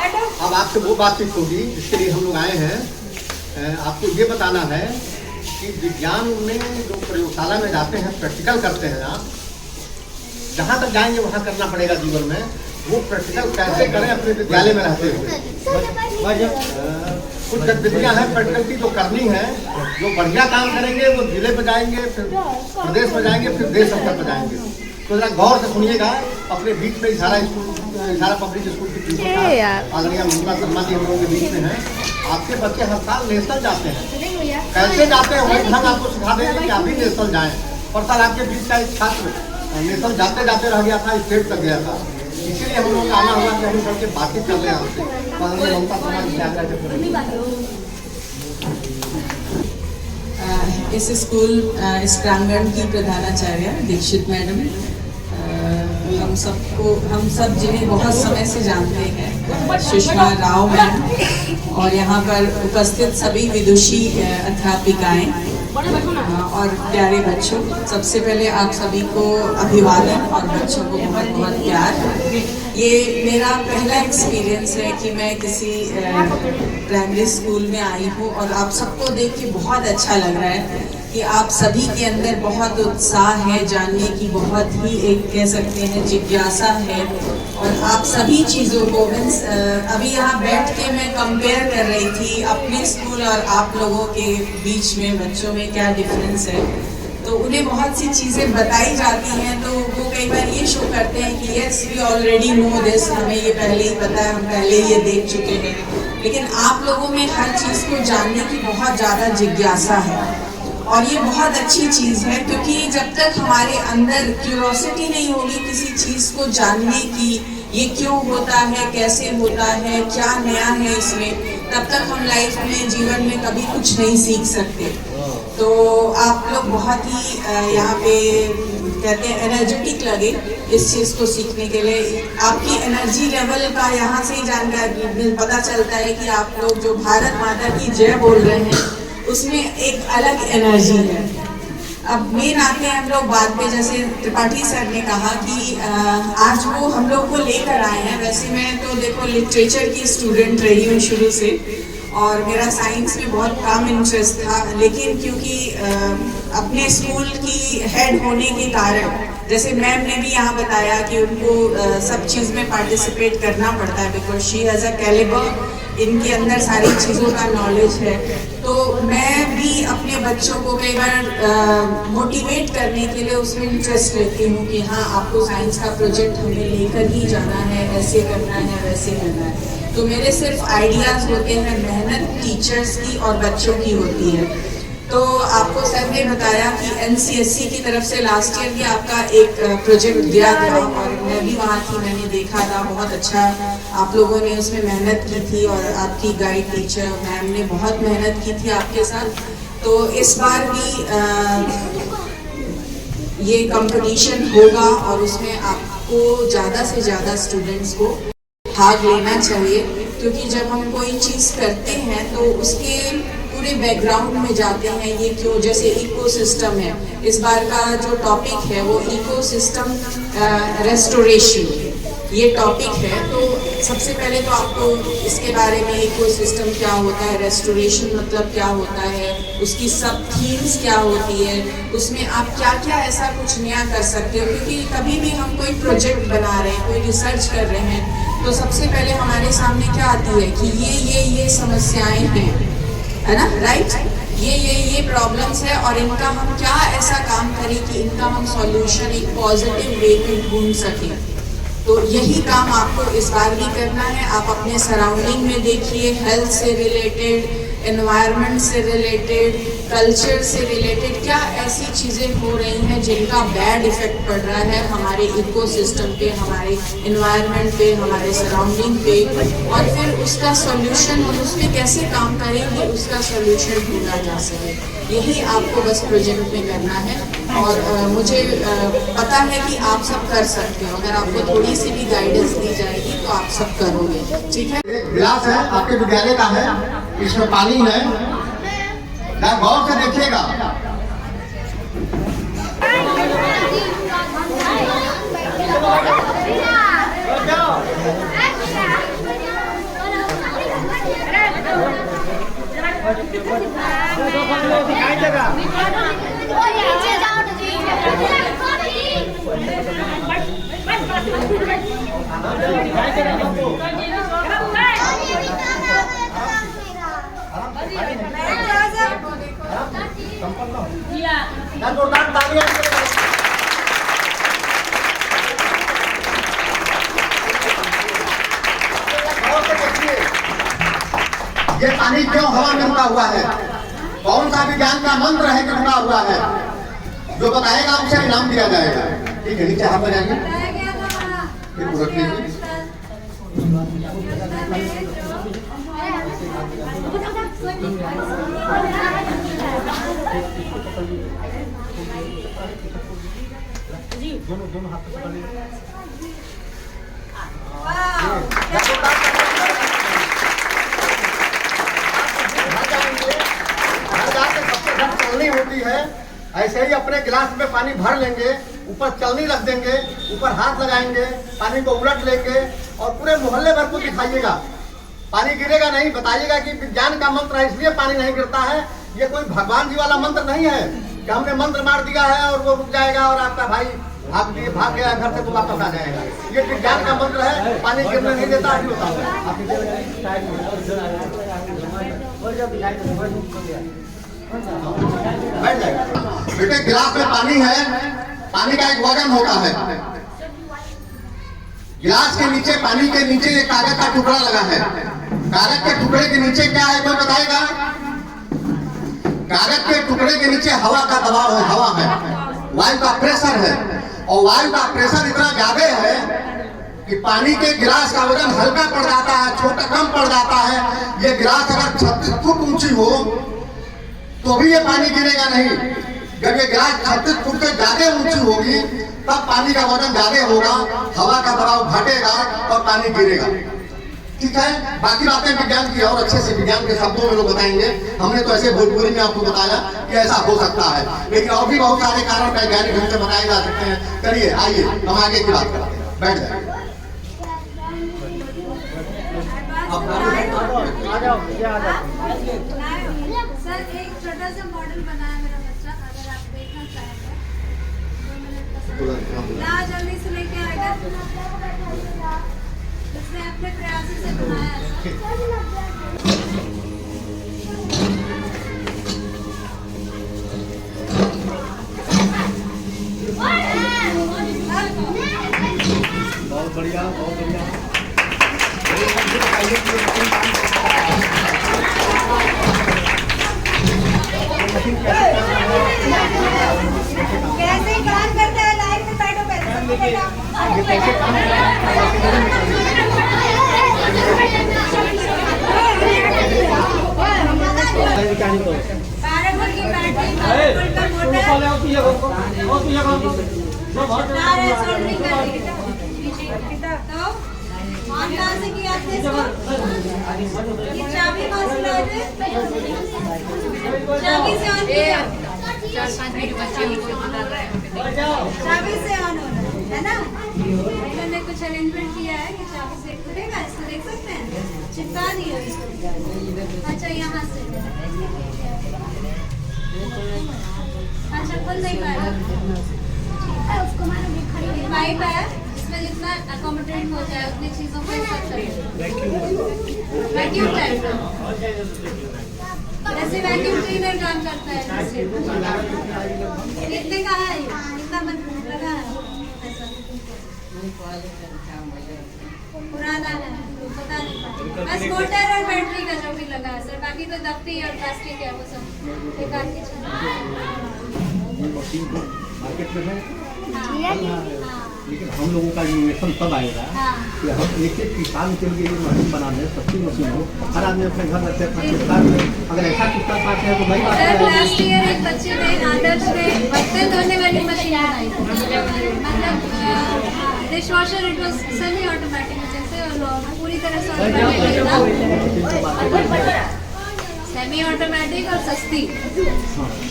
अब आपसे वो बातचीत होगी जिसके लिए हम लोग आए हैं। आपको ये बताना है कि विज्ञान में जो प्रयोगशाला में जाते हैं, प्रैक्टिकल करते हैं, आप जहाँ तक जाएंगे वहाँ करना पड़ेगा जीवन में। वो प्रैक्टिकल कैसे करें अपने विद्यालय में रहते हुए। कुछ गतिविधियाँ हैं प्रैक्टिकल की जो करनी है। जो बढ़िया काम करेंगे वो जिले पर जाएंगे, फिर प्रदेश में जाएंगे, फिर देश स्तर पर जाएंगे। तो जरा गौर से सुनिएगा। अपने बीच में इशारा पब्लिक स्कूल की प्रिंसिपल आदरणीय ममता शर्मा जी हम लोगों के बीच में हैं। आपके बच्चे हर साल नेशनल जाते हैं, कैसे जाते हैं वही ढंग आपको सिखा देंगे कि आप भी नेशनल जाएँ। और साल आपके बीच का एक छात्र नेशनल जाते जाते रह गया था, स्टेट तक गया था। इसीलिए हम लोग आना हुआ कि हम सबके बातचीत कर रहे हैं आपसे। ममता शर्मा जी क्या कहते इस स्कूल इस प्रांगण की प्रधानाचार्य दीक्षित मैडम, हम सब जिन्हें बहुत समय से जानते हैं, सुषमा राव मैम, और यहाँ पर उपस्थित सभी विदुषी अध्यापिकाएं और प्यारे बच्चों, सबसे पहले आप सभी को अभिवादन और बच्चों को बहुत बहुत प्यार। ये मेरा पहला एक्सपीरियंस है कि मैं किसी प्राइमरी स्कूल में आई हूँ और आप सबको देख के बहुत अच्छा लग रहा है कि आप सभी के अंदर बहुत उत्साह है, जानने की बहुत ही एक कह सकते हैं जिज्ञासा है। और आप सभी चीज़ों को अभी यहाँ बैठ के मैं कंपेयर कर रही थी अपने स्कूल और आप लोगों के बीच में बच्चों में क्या डिफरेंस है। तो उन्हें बहुत सी चीज़ें बताई जाती हैं तो वो कई बार ये शो करते हैं कि yes we already know this, हमें ये पहले ही पता है, हम पहले ये देख चुके हैं। लेकिन आप लोगों में हर चीज़ को जानने की बहुत ज़्यादा जिज्ञासा है और ये बहुत अच्छी चीज़ है, क्योंकि जब तक हमारे अंदर क्यूरोसिटी नहीं होगी किसी चीज़ को जानने की, ये क्यों होता है, कैसे होता है, क्या नया है इसमें, तब तक हम लाइफ में जीवन में कभी कुछ नहीं सीख सकते। तो आप लोग बहुत ही यहाँ पे कहते हैं एनर्जेटिक लगे इस चीज़ को सीखने के लिए। आपकी एनर्जी लेवल का यहाँ से ही जानकारी पता चलता है कि आप लोग जो भारत माता की जय बोल रहे हैं उसमें एक अलग एनर्जी है। अब मेन आते हैं हम लोग बाद में, जैसे त्रिपाठी सर ने कहा कि आज वो हम लोग को लेकर आए हैं। वैसे मैं तो देखो लिटरेचर की स्टूडेंट रही हूँ शुरू से और मेरा साइंस में बहुत कम इंटरेस्ट था, लेकिन क्योंकि अपने स्कूल की हेड होने के कारण, जैसे मैम ने भी यहाँ बताया कि उनको सब चीज़ में पार्टिसिपेट करना पड़ता है because she has a calibre, इनके अंदर सारी चीज़ों का नॉलेज है। तो मैं भी अपने बच्चों को कई बार मोटिवेट करने के लिए उसमें इंटरेस्ट लेती हूँ कि हाँ आपको साइंस का प्रोजेक्ट हमें लेकर ही जाना है, ऐसे करना है, वैसे करना है। तो मेरे सिर्फ आइडियाज़ होते हैं, मेहनत टीचर्स की और बच्चों की होती है। तो आपको सर ने बताया कि NCSC की तरफ से लास्ट ईयर भी आपका एक प्रोजेक्ट दिया था और मैं भी वहाँ थी, मैंने देखा था, बहुत अच्छा आप लोगों ने उसमें मेहनत की थी और आपकी गाइड टीचर मैम ने बहुत मेहनत की थी आपके साथ। तो इस बार भी ये कंपटीशन होगा और उसमें आपको ज़्यादा से ज़्यादा स्टूडेंट्स को भाग लेना चाहिए, क्योंकि जब हम कोई चीज़ करते हैं तो उसके पूरे बैकग्राउंड में जाते हैं। ये क्यों, जैसे इकोसिस्टम है, इस बार का जो टॉपिक है वो इकोसिस्टम रेस्टोरेशन, ये टॉपिक है। तो सबसे पहले तो आपको इसके बारे में इकोसिस्टम क्या होता है, रेस्टोरेशन मतलब क्या होता है, उसकी सब थीम्स क्या होती है, उसमें आप क्या क्या ऐसा कुछ नया कर सकते हो। क्योंकि कभी भी हम कोई प्रोजेक्ट बना रहे हैं, कोई रिसर्च कर रहे हैं, तो सबसे पहले हमारे सामने क्या आती है कि ये समस्याएं हैं, है ना, राइट, ये प्रॉब्लम्स है और इनका हम क्या ऐसा काम करें कि इनका हम सॉल्यूशन एक पॉजिटिव वे में ढूंढ सकें। तो यही काम आपको इस बार भी करना है। आप अपने सराउंडिंग में देखिए, हेल्थ से रिलेटेड, एनवायरनमेंट से रिलेटेड, कल्चर से रिलेटेड क्या ऐसी चीज़ें हो रही हैं जिनका बैड इफेक्ट पड़ रहा है हमारे इकोसिस्टम पे, हमारे एनवायरनमेंट पे, हमारे सराउंडिंग पे, और फिर उसका सॉल्यूशन हम उस पर कैसे काम करेंगे, उसका सॉल्यूशन ढूंढा जा सके। यही आपको बस प्रोजेक्ट में करना है और मुझे पता है कि आप सब कर सकते हो। अगर आपको थोड़ी सी भी गाइडेंस दी जाएगी तो आप सब करोगे, ठीक है। एक गिलास है आपके विद्यालय का है, इसमें पानी है, गौर से देखिएगा। ये पानी क्यों हवा में रुका हुआ है? कौन सा विज्ञान का मंत्र है कि रुका हुआ है? जो बताएगा उसे इनाम दिया जाएगा। ठीक है, नीचे हाथ लगाएंगे। दोनों हाथ पकड़ लीजिए। चलनी होती है, ऐसे ही अपने गिलास में पानी भर लेंगे, ऊपर चलनी रख देंगे, ऊपर हाथ लगाएंगे, पानी को उलट लेंगे और पूरे मोहल्ले भर को दिखाइएगा। पानी गिरेगा नहीं, बताइएगा कि विज्ञान का मंत्र है इसलिए पानी नहीं गिरता है। ये कोई भगवान जी वाला मंत्र नहीं है कि हमने मंत्र मार दिया है और वो रुक जाएगा और आपका भाई भाग गया घर से तो वापस आ जाएगा। ये विज्ञान का मंत्र है, पानी गिरने नहीं देता। बेटे गिलास में पानी है, पानी का एक वजन होता है। गिलास के नीचे, पानी के नीचे एक कागज का टुकड़ा लगा है। कागज के टुकड़े के नीचे क्या है कोई बताएगा? कागज के टुकड़े के नीचे हवा का दबाव है, हवा है, वायु का प्रेशर है। और वायु का प्रेशर इतना ज्यादा है कि पानी के गिलास का वजन हल्का पड़ जाता है, छोटा कम पड़ जाता है। ये गिलास अगर 36 फुट ऊंची हो तो भी ये पानी गिरेगा नहीं। जब ये गिलास 36 फुट से ज्यादा ऊंची होगी तब पानी का वजन ज्यादा होगा, हवा का दबाव घटेगा और पानी गिरेगा। ठीक है, बाकी बातें विज्ञान की और अच्छे से विज्ञान के शब्दों में लोग बताएंगे। हमने तो ऐसे भोजपुरी में आपको बताया कि ऐसा हो सकता है, लेकिन और भी बहुत सारे कारण वैज्ञानिक ढंग से बताए जा सकते हैं। चलिए आइए हम आगे की बात करते हैं, बैठ जाए। सर एक छोटा सा मॉडल बनाया मेरा बच्चा, अगर आप देखना चाहें तो ना जल्दी से लेके आएगा। उसने अपने प्रयासों से बनाया बहुत बढ़िया, बहुत बढ़िया। कैसे काम करता है? लाइन में बैठो, कैसे काम कहाँ से किया आपने इसको? ये चाबी कहाँ से लाए थे? चाबी से ऑन किया? चाबी से ऑन हो रहा है ना? इन्होंने कुछ अरेंजमेंट किया है कि चाबी से खुलेगा, इसको देख सकते हैं, चिपका दिया इसको। अच्छा यहाँ से, अच्छा खुल नहीं पाएगा, उसको पाइप है जितना अकोमोडेट हो जाए उतनी चीजों को वैक्यूम टाइप का, जैसे वैक्यूम क्लीनर काम करता है। कितने का है? कितना लगा है? पुराना है, पता नहीं, बस मोटर और बैटरी का जो भी लगा है सर, बाकी तो दफ्ती और प्लास्टिक है वो सब बेकार की चीज। मार्केट में है, लेकिन हम लोगों का इनोवेशन तब आएगा कि हम एक एक किसान के लिए मशीन बना दें, सस्ती मशीन हो, हर आदमी अपने घर रखते अपना किसान में। अगर ऐसा कुछ कर पाते हैं तो भाई लास्ट ईयर एक बच्चे ने आदर्श में बर्तन धोने वाली मशीन बनाई, मतलब dish washer, it was semi automatic, जैसे पूरी तरह से सेमी ऑटोमेटिक और सस्ती।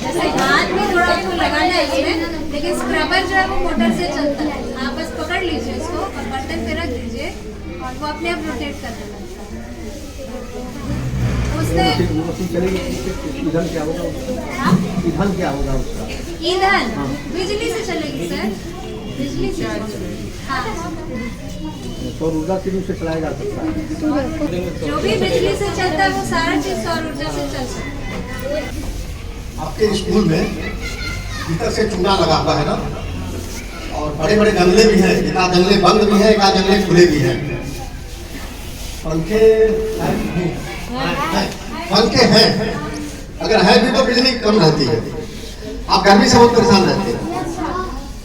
जैसे हाथ में थोड़ा आपको लगाना है इसमें, लेकिन स्क्रबर जो है वो मोटर से चलता है। आप बस पकड़ लीजिए इसको और बर्तन पे रख दीजिए और वो अपने आप रोटेट कर देगा। उसने मशीन चलेगी, ईंधन क्या होगा उसका? ईंधन क्या होगा उसका? ईंधन बिजली से चलेगी सर, बिजली से। हाँ, सौर ऊर्जा से भी उसे चलाया जा सकता है। जो भी बिजली से चलता है वो सारा चीज सौर ऊर्जा से चल सकता है। आपके स्कूल में भीतर से चूना लगा हुआ है ना, और बड़े बड़े जंगले भी हैं, एक आध जंगले बंद भी हैं, एक आध जंगले खुले भी हैं। पंखे पंखे हैं, अगर है भी तो बिजली कम रहती है, आप गर्मी से बहुत परेशान रहते हैं।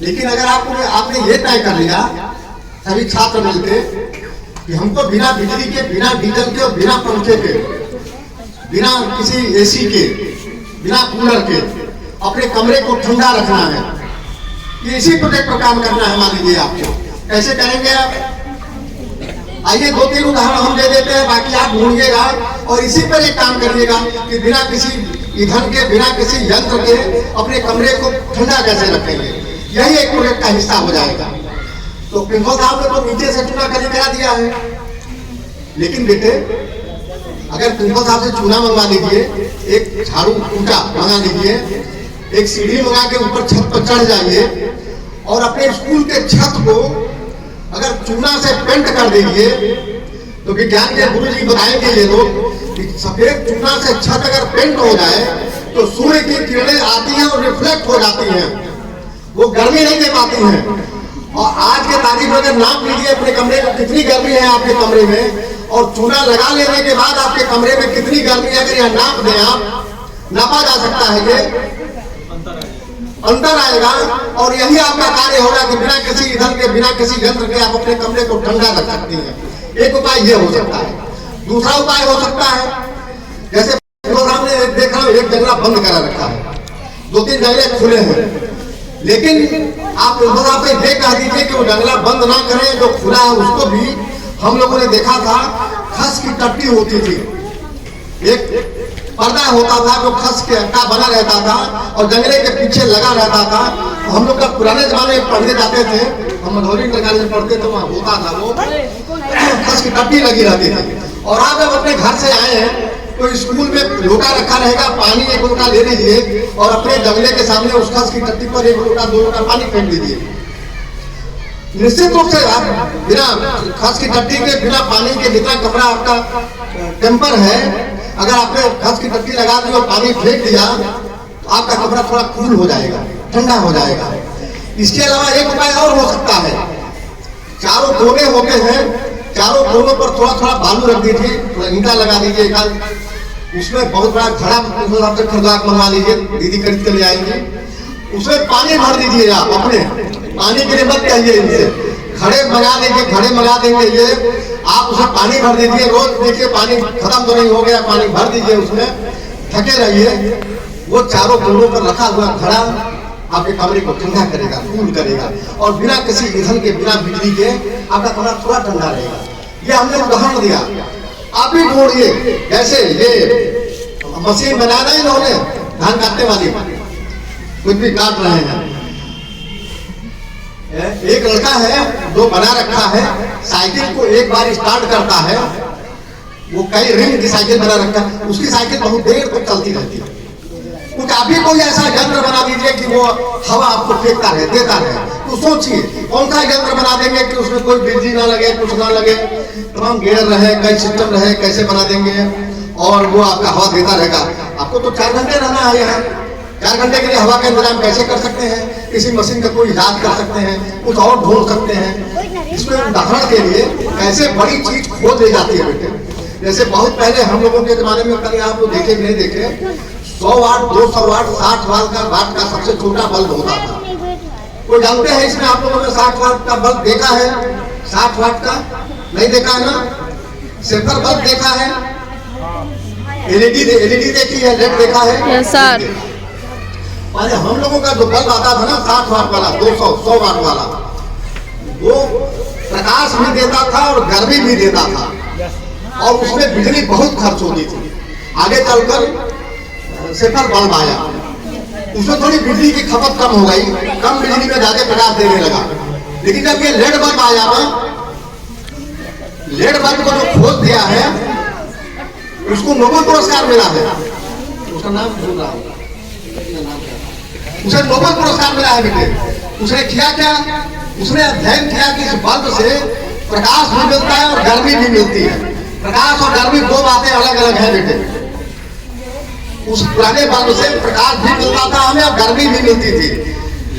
लेकिन अगर आपने ये तय कर लिया सभी छात्र मिलके कि हमको बिना बिजली के, बिना डीजल के और बिना पंखे के, बिना किसी एसी के, बिना कूलर के अपने कमरे को ठंडा रखना है, ये इसी प्रोजेक्ट पर काम करना है। मान लीजिए आपको कैसे करेंगे आप? आइए 2-3 उदाहरण हम दे देते हैं, बाकी आप ढूंढिएगा और इसी पर एक काम करिएगा कि बिना किसी ईंधन के, बिना किसी यंत्र के अपने कमरे को ठंडा कैसे रखेंगे। यही एक प्रोजेक्ट का हिस्सा हो जाएगा। तो प्रिंसिपल साहब ने तो नीचे से चूना खाली करा दिया है, लेकिन बेटे अगर प्रिंसिपल साहब से चूना मंगवा लीजिए, एक झाड़ू कूटा मंगा लीजिए, एक सीढ़ी मंगा के ऊपर छत पर चढ़ जाइए और अपने स्कूल के छत को अगर चूना से पेंट कर दीजिए, तो विज्ञान के गुरुजी बताएंगे ये लोग कि सफेद चूना से छत अगर पेंट हो जाए तो सूर्य की किरणें आती हैं और रिफ्लेक्ट हो जाती हैं, वो गर्मी नहीं दे पाती हैं। और आज के तारीख में अगर नाप लीजिए अपने कमरे में कितनी गर्मी है आपके कमरे में, और चूना लगा लेने के बाद आपके कमरे में कितनी गर्मी है, अगर यह नाप दें आप, नापा जा सकता है, ये अंतर आएगा। और यही आपका कार्य होगा कि बिना किसी ईंधन के, बिना किसी यंत्र के आप अपने कमरे को ठंडा रख सकती हैं। एक उपाय ये हो सकता है। दूसरा उपाय हो सकता है, जैसे सामने देख रहा हूँ एक जंगला बंद करा रखा है, 2-3 जंगले खुले हैं, लेकिन आप पे ये कह दीजिए कि वो जंगला बंद ना करें, जो खुला है उसको भी हम लोगों ने देखा था, खस की टट्टी होती थी, एक पर्दा होता था जो खस का बना रहता था और जंगले के पीछे लगा रहता था। हम लोग का पुराने जमाने में पढ़ने जाते थे, हम मधौली इंटर कॉलेज में पढ़ते थे, वहाँ होता था वो खस की टट्टी लगी रहती थी। और आप जब अपने घर से आए हैं तो स्कूल में लोटा रखा रहेगा, पानी 1 लोटा ले लीजिए और अपने जंगले के सामने उस खस की टट्टी पर 1 लोटा 2 लोटा पानी फेंक दीजिए। निश्चित रूप से आप बिना खस की टट्टी के, बिना पानी के, जितना कमरा आपका टेम्पर है, अगर आपने खस की टट्टी लगा दी और पानी फेंक दिया तो आपका कमरा थोड़ा कूल हो जाएगा, ठंडा हो जाएगा। इसके अलावा एक उपाय और हो सकता है, चारों कोने होते हैं, चारों कोनों पर थोड़ा थोड़ा बालू रख दीजिए, थोड़ा ईंटा लगा दीजिए, उसमें बहुत बड़ा घड़ा आपसे खरीदा मंगा लीजिए, दीदी खरीद कर ले आएंगे, उसमें पानी भर दीजिए। आप अपने पानी के लिए मत कहिए इनसे, घड़े मंगा देंगे, घड़े मंगा देंगे ये, आप उसमें पानी भर दीजिए। रोज देखिए पानी खत्म तो नहीं हो गया, पानी भर दीजिए, उसमें थके रहिए। वो चारों कोनों पर रखा हुआ घड़ा आपके कमरे को ठंडा करेगा, कूल करेगा, और बिना किसी ईंधन के, बिना बिजली के आपका कमरा थोड़ा ठंडा रहेगा। ये हमने उदाहरण दिया, आप भी ढूंढिए। जैसे ये मशीन बनाना है इन्होंने, धान काटने वाली, कुछ भी काट रहे हैं, एक लड़का है जो बना रखा है, साइकिल को एक बार स्टार्ट करता है, वो कई रिंग की साइकिल बना रखा है, उसकी साइकिल बहुत देर तक चलती रहती है। कुछ आप भी कोई ऐसा यंत्र बना दीजिए कि वो हवा आपको फेंकता रहे, देता रहे। तो सोचिए कौन सा यंत्र बना देंगे कि उसमें कोई बिजली ना लगे, कुछ ना लगे, तमाम गेयर रहे, कई सिस्टम रहे, कैसे बना देंगे और वो आपका हवा देता रहेगा। आपको तो 4 घंटे रहना है यहाँ, 4 घंटे के लिए हवा का इंतजाम कैसे कर सकते हैं? किसी मशीन का कोई इजाद कर सकते हैं, कुछ और ढूंढ सकते हैं। इसमें उदाहरण के लिए कैसे बड़ी चीज खोज दी जाती है बेटे। जैसे बहुत पहले हम लोगों के जमाने में, कहीं आप लोग देखे नहीं देखे, 100 वाट, 200 वाट, 60 वाट का सबसे छोटा बल्ब होता था। कोई जानते हैं इसमें आप लोगों ने 60 वाट का बल्ब देखा है? 60 वाट का नहीं देखा है ना? सिल्वर बल्ब देखा है, एलईडी देखी है, लेड देखा है? Yes sir. पहले हम लोगों का जो बल्ब आता था ना 60 वाट वाला, 200, 100 वाट वाला, वो प्रकाश भी देता था और गर्मी भी देता था, और उसमें बिजली बहुत खर्च होती थी। आगे चलकर सिल्वर बल्ब आया, उसमें थोड़ी बिजली की खपत कम हो गई, कम बिजली में ज्यादा प्रकाश देने लगा। लेकिन जब ये लेड बल्ब आया ना, लेड बल्ब को जो खोज दिया है, उसको नोबेल पुरस्कार मिला है, उसका नाम भूल रहा हूं, उसे नोबेल पुरस्कार मिला है बेटे। उसने किया क्या, उसने अध्ययन किया कि इस बल्ब से प्रकाश भी मिलता है और गर्मी भी मिलती है। प्रकाश और गर्मी दो बातें अलग अलग है बेटे। उस पुराने बल्ब से प्रकाश भी मिलता था हमें और गर्मी भी मिलती थी।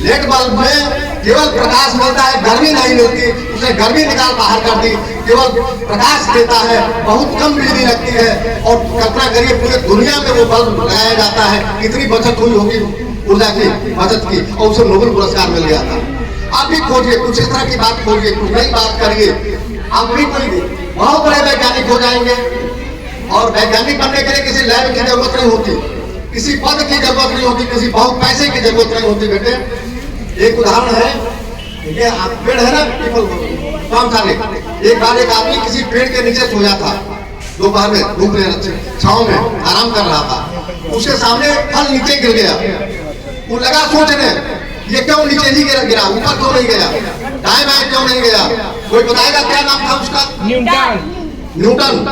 लेड बल्ब में केवल प्रकाश मिलता है, गर्मी नहीं मिलती। उसने गर्मी निकाल बाहर कर दी, केवल प्रकाश देता है, बहुत कम बिजली लगती है। और कल्पना करिए पूरे दुनिया में वो बल्ब लगाया जाता है, कितनी बचत हुई होगी ऊर्जा की, बचत की, और उसे नोबेल पुरस्कार मिल गया था। आप भी खोजिए, कुछ इस तरह की बात खोजिए, कुछ नई बात करिए, आप भी कोई बहुत बड़े वैज्ञानिक हो जाएंगे। और वैज्ञानिक बनने के लिए किसी लैब की जरूरत नहीं होती, किसी पद की जरूरत नहीं होती, किसी बहुत पैसे की जरूरत नहीं होती बेटे। एक उदाहरण है, ये आप पेड़ है ना पीपल पाम साले, एक बार एक आदमी किसी पेड़ के नीचे सोया था, दोपहर में धूप में छांव में आराम कर रहा था। उसके सामने फल नीचे गिर गया। वो लगा सोचने ये क्यों नीचे नहीं गिरा, ऊपर क्यों नहीं गया, दाएं बाएं क्यों नहीं गया। कोई बताएगा क्या नाम था उसका? न्यूटन।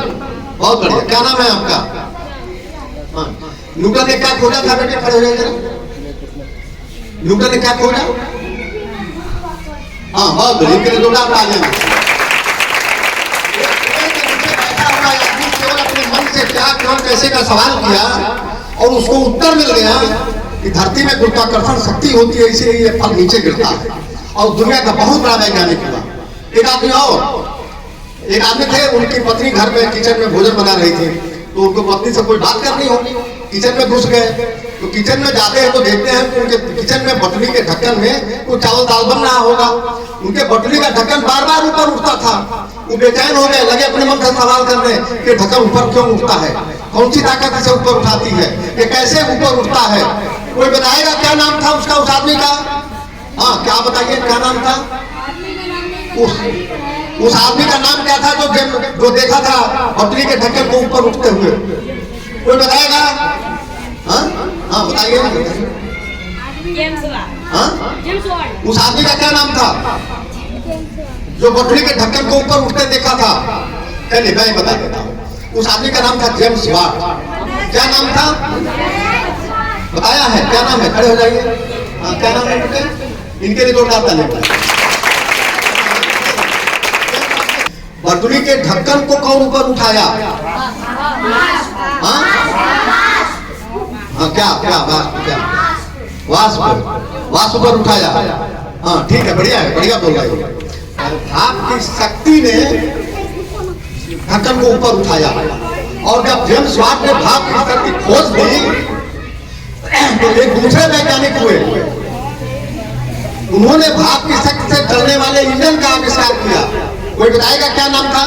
बहुत बढ़िया, क्या नाम है आपका? हाँ, न्यूटन ने क्या खोजा था बेटे? खड़े हो जाइए। न्यूटन ने क्या खोजा? हाँ बहुत बढ़िया, इनके लिए जोरदार तालियां। केवल अपने मन से क्या क्यों कैसे का सवाल किया और उसको उत्तर मिल गया कि धरती में गुरुत्वाकर्षण शक्ति होती है, इसीलिए ये फल नीचे गिरता है। और दुनिया का बहुत बड़ा वैज्ञानिक हुआ। एक आदमी थे, उनकी पत्नी घर में किचन में भोजन बना रही थी, तो उनको पत्नी से कोई बात करनी होगी, किचन में घुस गए। तो किचन में जाते हैं तो देखते हैं कि उनके किचन में बटुली के ढक्कन में कुछ चावल दाल बन रहा होगा। उनके बटुली का ढक्कन बार बार ऊपर उठता था। वो बेचैन हो गए, लगे अपने मन से सवाल करने कि ढक्कन ऊपर क्यों उठता है, कौन सी ताकत इसे ऊपर उठाती है, ये कैसे ऊपर उठता है। कोई बताएगा क्या नाम था उसका, उस आदमी का? हाँ क्या बताइए, क्या नाम था उस आदमी का? नाम क्या था जो देखा था बटुली के ढक्कन को ऊपर उठते हुए? कोई बताएगा? हाँ बताइए। उस आदमी का क्या नाम था जो बटुली के ढक्कन को ऊपर उठते देखा था? चलिए मैं बता देता हूँ। उस आदमी का नाम था जेम्स वाट। क्या नाम था बताया है? क्या नाम है? खड़े हो जाइए। हाँ क्या नाम है? इनके लिए जोरदार तालियां। बटुली के ढक्कन को कौन ऊपर उठाया? हाँ क्या क्या वाष्प पर उठाया। हाँ ठीक है, बढ़िया है, बढ़िया बोल रहे हो। भाप की शक्ति ने ढक्कन को ऊपर उठाया। और जब जेम्स वाट ने भाप की शक्ति खोज दी तो एक दूसरे वैज्ञानिक हुए, उन्होंने भाप की शक्ति से चलने वाले इंजन का आविष्कार किया। कोई बताएगा क्या नाम था?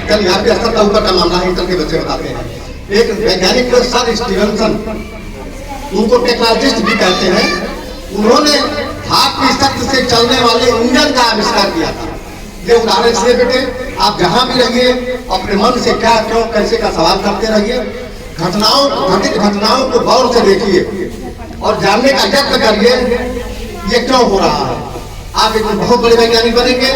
कल यहाँ पे स्तर का ऊपर का मामला है, के बच्चे बताते हैं। एक वैज्ञानिक सर स्टीवनसन, उनको टेक्नोलॉजिस्ट भी कहते हैं, उन्होंने भाप की शक्ति से चलने वाले इंजन का आविष्कार किया था। ये उदाहरण इसलिए बेटे, आप जहां भी रहिए अपने मन से क्या क्यों कैसे का सवाल करते रहिए। घटित घटनाओं को गौर से देखिए और जानने का यत्न करिए ये क्यों हो रहा है। आप एक बहुत बड़े वैज्ञानिक बनेंगे।